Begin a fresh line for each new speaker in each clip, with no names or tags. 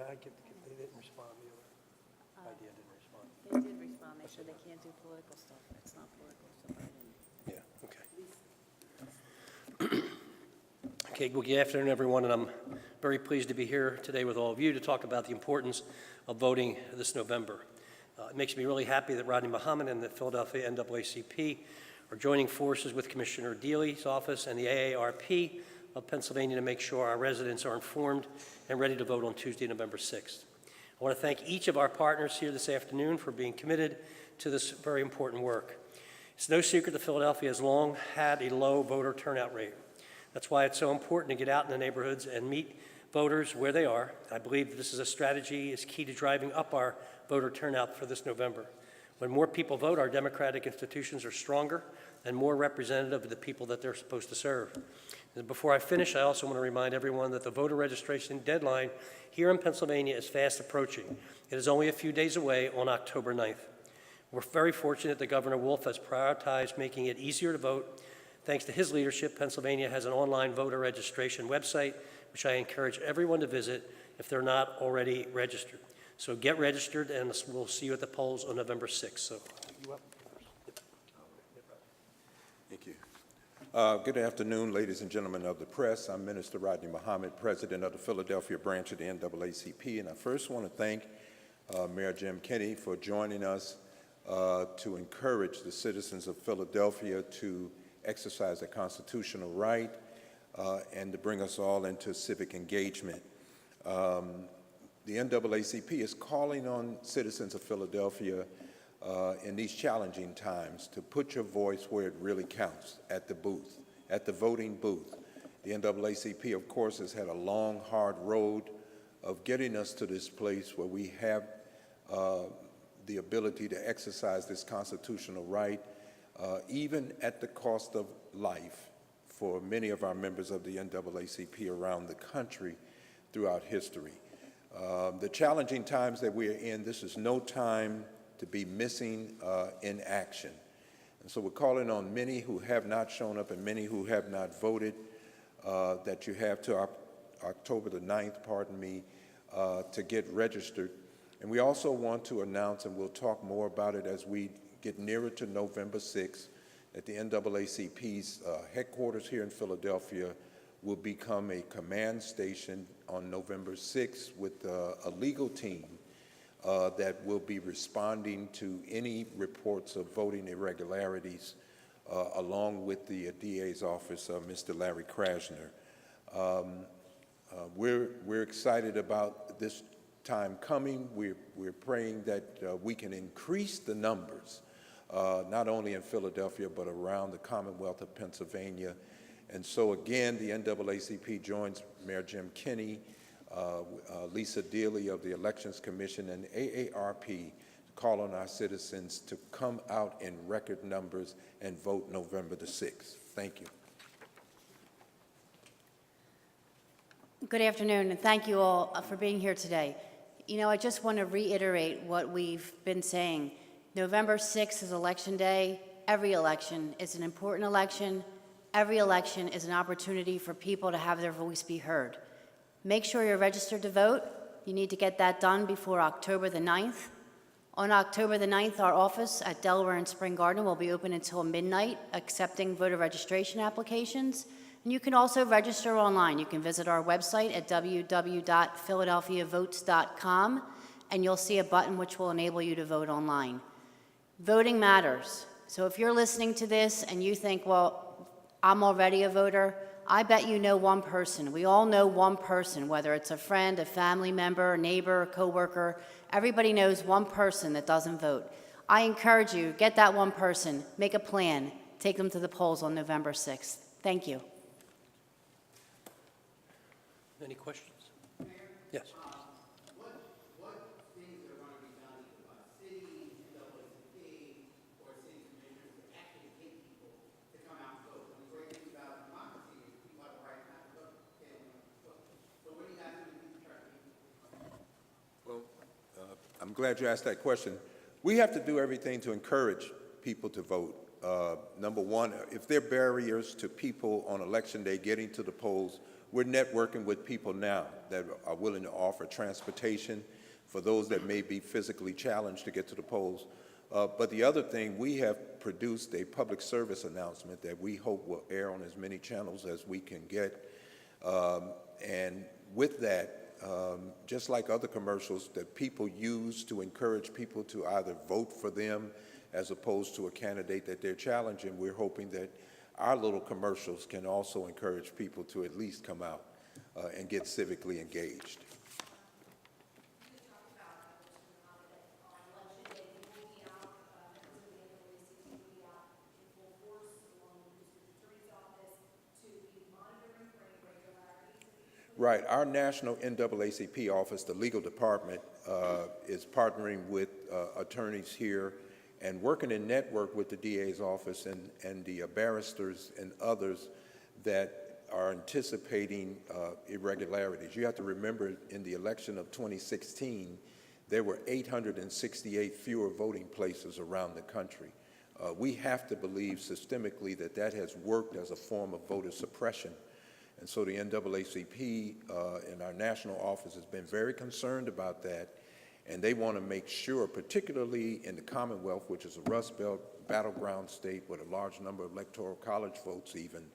They didn't respond. The other idea didn't respond.
They did respond. They said they can't do political stuff. It's not political, so I didn't.
Yeah, okay. Okay, well, good afternoon, everyone, and I'm very pleased to be here today with all of you to talk about the importance of voting this November. It makes me really happy that Rodney Muhammad and the Philadelphia NAACP are joining forces with Commissioner Dealy's office and the AARP of Pennsylvania to make sure our residents are informed and ready to vote on Tuesday, November 6th. I want to thank each of our partners here this afternoon for being committed to this very important work. It's no secret that Philadelphia has long had a low voter turnout rate. That's why it's so important to get out in the neighborhoods and meet voters where they are. I believe that this is a strategy is key to driving up our voter turnout for this November. When more people vote, our democratic institutions are stronger and more representative of the people that they're supposed to serve. And before I finish, I also want to remind everyone that the voter registration deadline here in Pennsylvania is fast approaching. It is only a few days away on October 9th. We're very fortunate that Governor Wolf has prioritized making it easier to vote. Thanks to his leadership, Pennsylvania has an online voter registration website, which I encourage everyone to visit if they're not already registered. So get registered, and we'll see you at the polls on November 6th. So, you up?
Thank you. Good afternoon, ladies and gentlemen of the press. I'm Minister Rodney Muhammad, President of the Philadelphia branch of the NAACP, and I first want to thank Mayor Jim Kenney for joining us to encourage the citizens of Philadelphia to exercise their constitutional right and to bring us all into civic engagement. The NAACP is calling on citizens of Philadelphia in these challenging times to put your voice where it really counts, at the booth, at the voting booth. The NAACP, of course, has had a long, hard road of getting us to this place where we have the ability to exercise this constitutional right, even at the cost of life for many of our members of the NAACP around the country throughout history. The challenging times that we are in, this is no time to be missing in action. And so we're calling on many who have not shown up and many who have not voted that you have to October the 9th, to get registered. And we also want to announce, and we'll talk more about it as we get nearer to November 6th, that the NAACP's headquarters here in Philadelphia will become a command station on November 6th with a legal team that will be responding to any reports of voting irregularities, along with the DA's office, Mr. Larry Krasner. We're excited about this time coming. We're praying that we can increase the numbers, not only in Philadelphia, but around the Commonwealth of Pennsylvania. And so again, the NAACP joins Mayor Jim Kenney, Lisa Dealy of the Elections Commission, and AARP to call on our citizens to come out in record numbers and vote November the 6th. Thank you.
Good afternoon, and thank you all for being here today. You know, I just want to reiterate what we've been saying. November 6th is Election Day. Every election is an important election. Every election is an opportunity for people to have their voice be heard. Make sure you're registered to vote. You need to get that done before October the 9th. On October the 9th, our office at Delaware and Spring Garden will be open until midnight, accepting voter registration applications. And you can also register online. You can visit our website at www.philadelphiavotes.com, and you'll see a button which will enable you to vote online. Voting matters. So if you're listening to this and you think, well, I'm already a voter, I bet you know one person. We all know one person, whether it's a friend, a family member, a neighbor, a coworker. Everybody knows one person that doesn't vote. I encourage you, get that one person, make a plan, take them to the polls on November 6th. Thank you.
Any questions? Yes.
What things are going to be done by cities, NAACP, or city commissioners to actually get people to come out and vote? The great thing about democracy is people have the right not to vote. So what do you guys do to try to get people?
Well, I'm glad you asked that question. We have to do everything to encourage people to vote. Number one, if there are barriers to people on Election Day getting to the polls, we're networking with people now that are willing to offer transportation for those that may be physically challenged to get to the polls. But the other thing, we have produced a public service announcement that we hope will air on as many channels as we can get. And with that, just like other commercials that people use to encourage people to either vote for them as opposed to a candidate that they're challenging, we're hoping that our little commercials can also encourage people to at least come out and get civically engaged. Right. Our national NAACP office, the legal department, is partnering with attorneys here and working in network with the DA's office and the barristers and others that are anticipating irregularities. You have to remember in the election of 2016, there were 868 fewer voting places around the country. We have to believe systemically that that has worked as a form of voter suppression. And so the NAACP and our national office has been very concerned about that, and they want to make sure, particularly in the Commonwealth, which is a Rust Belt battleground state with a large number of electoral college votes even,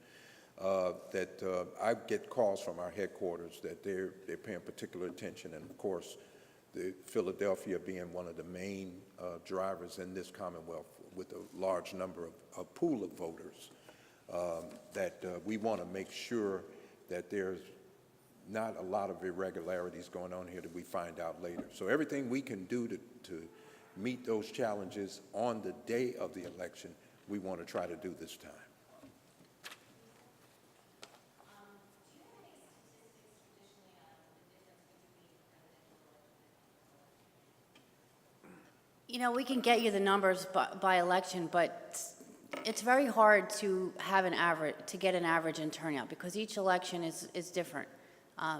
that I get calls from our headquarters that they're paying particular attention, and of course, Philadelphia being one of the main drivers in this Commonwealth with a large number of pool of voters. That we want to make sure that there's not a lot of irregularities going on here that we find out later. So everything we can do to meet those challenges on the day of the election, we want to try to do this time.
You know, we can get you the numbers by election, but it's very hard to have to get an average in turnout because each election is different.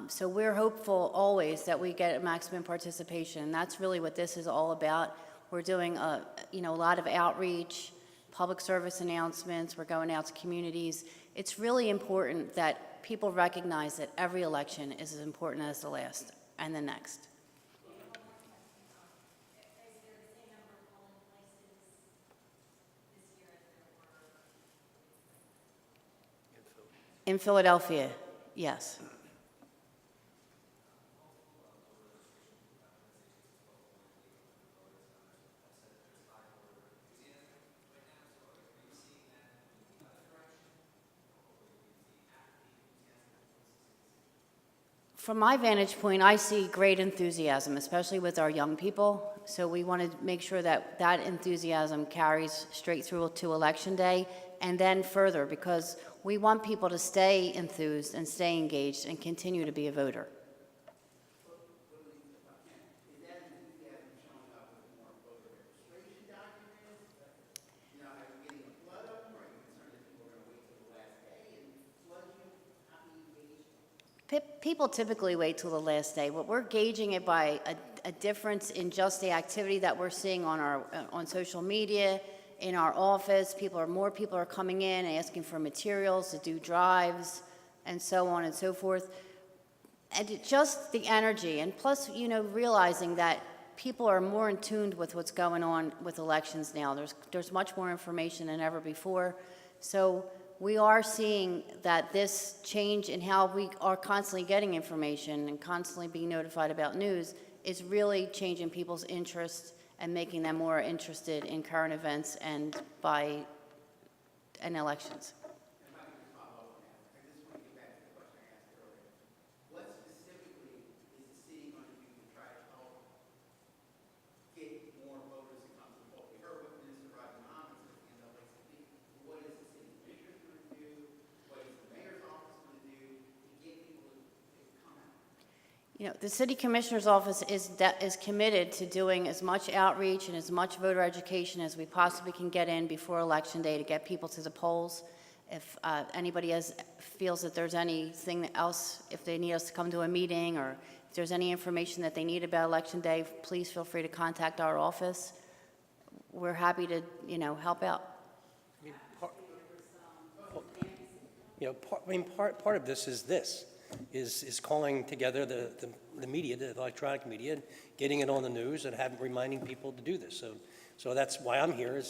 So we're hopeful always that we get maximum participation. And that's really what this is all about. We're doing a lot of outreach, public service announcements. We're going out to communities. It's really important that people recognize that every election is as important as the last and the next. In Philadelphia, yes. From my vantage point, I see great enthusiasm, especially with our young people. So we want to make sure that that enthusiasm carries straight through to Election Day and then further, because we want people to stay enthused and stay engaged and continue to be a voter.
Is that enthusiasm showing up with more voter registration documents? You know, are you getting a flood of them, or are you concerned that people are going to wait till the last day and flood you? How do you engage?
People typically wait till the last day, but we're gauging it by a difference in just the activity that we're seeing on social media, in our office. More people are coming in and asking for materials to do drives and so on and so forth. And just the energy, and plus, realizing that people are more in tune with what's going on with elections now. There's much more information than ever before. So we are seeing that this change in how we are constantly getting information and constantly being notified about news is really changing people's interests and making them more interested in current events and elections.
And if I can just follow up on that, I just want to get back to the question I asked earlier. What specifically is the city going to do to try to help get more voters to come to the poll? We heard what Minister Rodney Muhammad said at the NAACP. What is the city commissioners going to do? What is the mayor's office going to do to get people to come out?
The city commissioner's office is committed to doing as much outreach and as much voter education as we possibly can get in before Election Day to get people to the polls. If anybody feels that there's anything else, if they need us to come to a meeting or if there's any information that they need about Election Day, please feel free to contact our office. We're happy to, help out.
Part of this is this. is calling together the media, the electronic media, and getting it on the news and reminding people to do this. So that's why I'm here.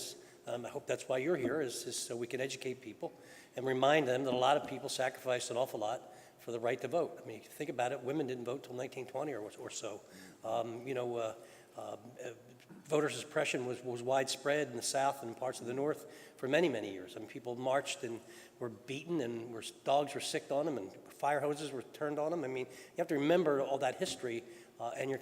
I hope that's why you're here, is so we can educate people and remind them that a lot of people sacrificed an awful lot for the right to vote. I mean, if you think about it, women didn't vote till 1920 or so. Voter suppression was widespread in the South and parts of the North for many, many years. I mean, people marched and were beaten, and dogs were sicked on them, and fire hoses were turned on them. I mean, you have to remember all that history, and you're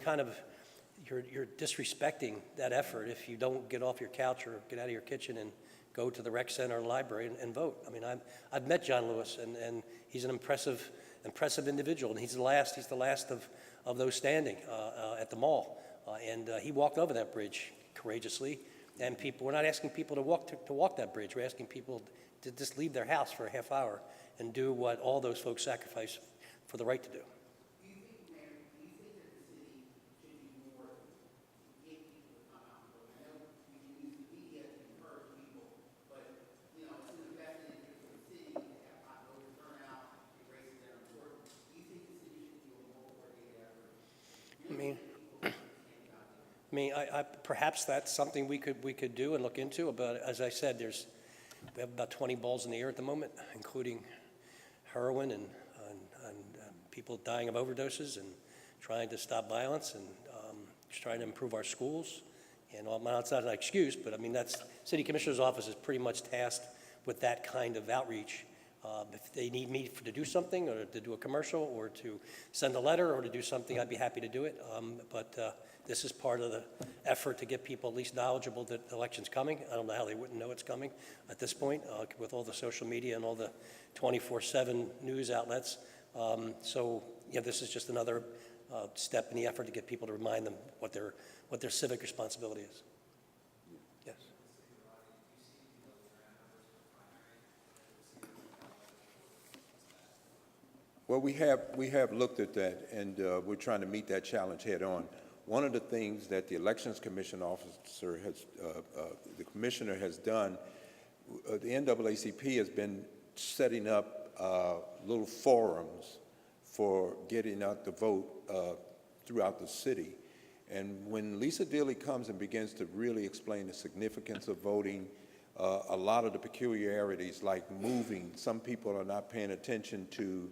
disrespecting that effort if you don't get off your couch or get out of your kitchen and go to the rec center or library and vote. I mean, I've met John Lewis, and he's an impressive individual, and he's the last of those standing at the mall. And he walked over that bridge courageously, and we're not asking people to walk that bridge. We're asking people to just leave their house for a half hour and do what all those folks sacrificed for the right to do.
Do you think, Mayor, do you think that the city should do more to get people to come out and vote? I know we can use the media to encourage people, but, you know, it's in the best interest of the city to have high voter turnout, and races that are important. Do you think the city should do a more coordinated effort?
Perhaps that's something we could do and look into. But as I said, we have about 20 balls in the air at the moment, including heroin and people dying of overdoses, and trying to stop violence, and just trying to improve our schools. And it's not an excuse, but I mean, that's City Commissioner's office is pretty much tasked with that kind of outreach. If they need me to do something, or to do a commercial, or to send a letter, or to do something, I'd be happy to do it. But this is part of the effort to get people at least knowledgeable that the election's coming. I don't know how they wouldn't know it's coming at this point, with all the social media and all the 24/7 news outlets. So yeah, this is just another step in the effort to get people to remind them what their civic responsibility is. Yes.
Well, we have looked at that, and we're trying to meet that challenge head on. One of the things that the Elections Commission officer the commissioner has done, the NAACP has been setting up little forums for getting out the vote throughout the city. And when Lisa Dealey comes and begins to really explain the significance of voting, a lot of the peculiarities like moving, some people are not paying attention to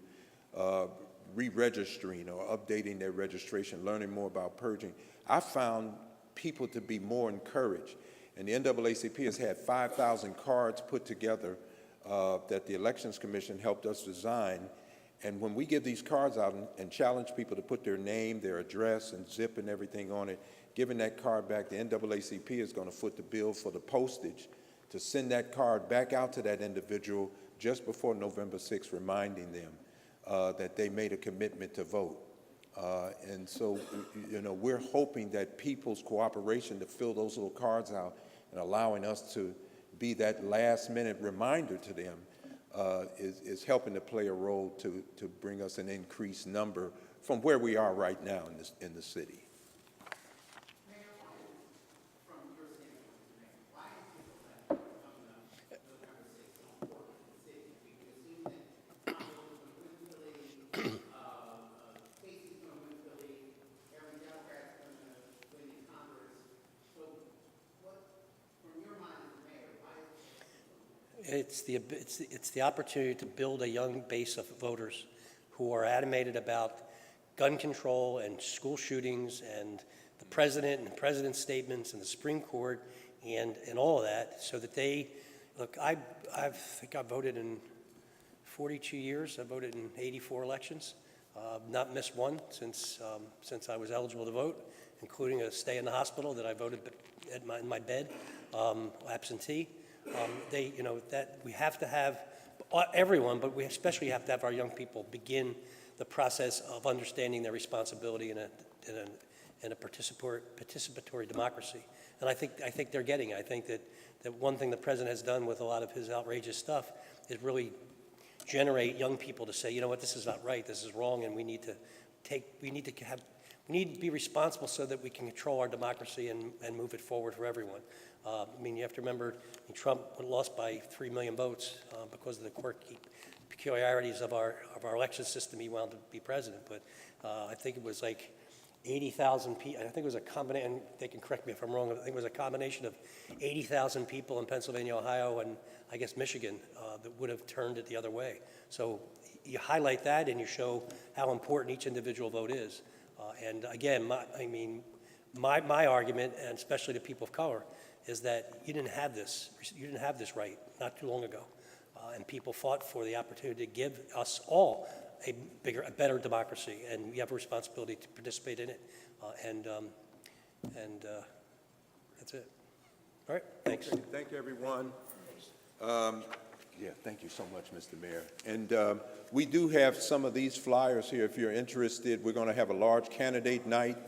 re-registering or updating their registration, learning more about purging. I found people to be more encouraged. And the NAACP has had 5,000 cards put together that the Elections Commission helped us design. And when we give these cards out and challenge people to put their name, their address, and zip and everything on it, giving that card back, the NAACP is going to foot the bill for the postage to send that card back out to that individual just before November 6th, reminding them that they made a commitment to vote. And so, you know, we're hoping that people's cooperation to fill those little cards out and allowing us to be that last-minute reminder to them is helping to play a role to bring us an increased number from where we are right now in the city.
It's the opportunity to build a young base of voters who are animated about gun control and school shootings and the president and the president's statements and the Supreme Court and all of that, so that they look. I think I voted in 42 years. I voted in 84 elections. Not missed one since I was eligible to vote, including a stay in the hospital that I voted in my bed, absentee. That we have to have everyone, but we especially have to have our young people begin the process of understanding their responsibility in a participatory democracy. And I think they're getting it. I think that one thing the president has done with a lot of his outrageous stuff is really generate young people to say, you know what, this is not right, this is wrong, and we need to we need to be responsible so that we can control our democracy and move it forward for everyone. I mean, you have to remember, Trump lost by 3 million votes because of the quirky peculiarities of our election system. He wound up to be president, but I think it was like 80,000 people. I think it was a combination, and they can correct me if I'm wrong, I think it was a combination of 80,000 people in Pennsylvania, Ohio, and I guess Michigan that would have turned it the other way. So you highlight that and you show how important each individual vote is. And again, my argument, and especially to people of color, is that you didn't have this right not too long ago. And people fought for the opportunity to give us all a better democracy, and we have a responsibility to participate in it. That's it. All right, thanks.
Thank you, everyone. Yeah, thank you so much, Mr. Mayor. And we do have some of these flyers here if you're interested. We're going to have a large candidate night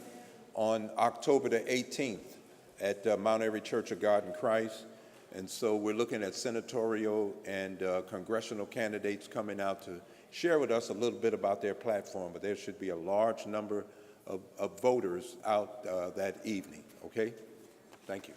on October the 18th at Mount Airy Church of God in Christ. And so we're looking at senatorial and congressional candidates coming out to share with us a little bit about their platform, but there should be a large number of voters out that evening, okay? Thank you.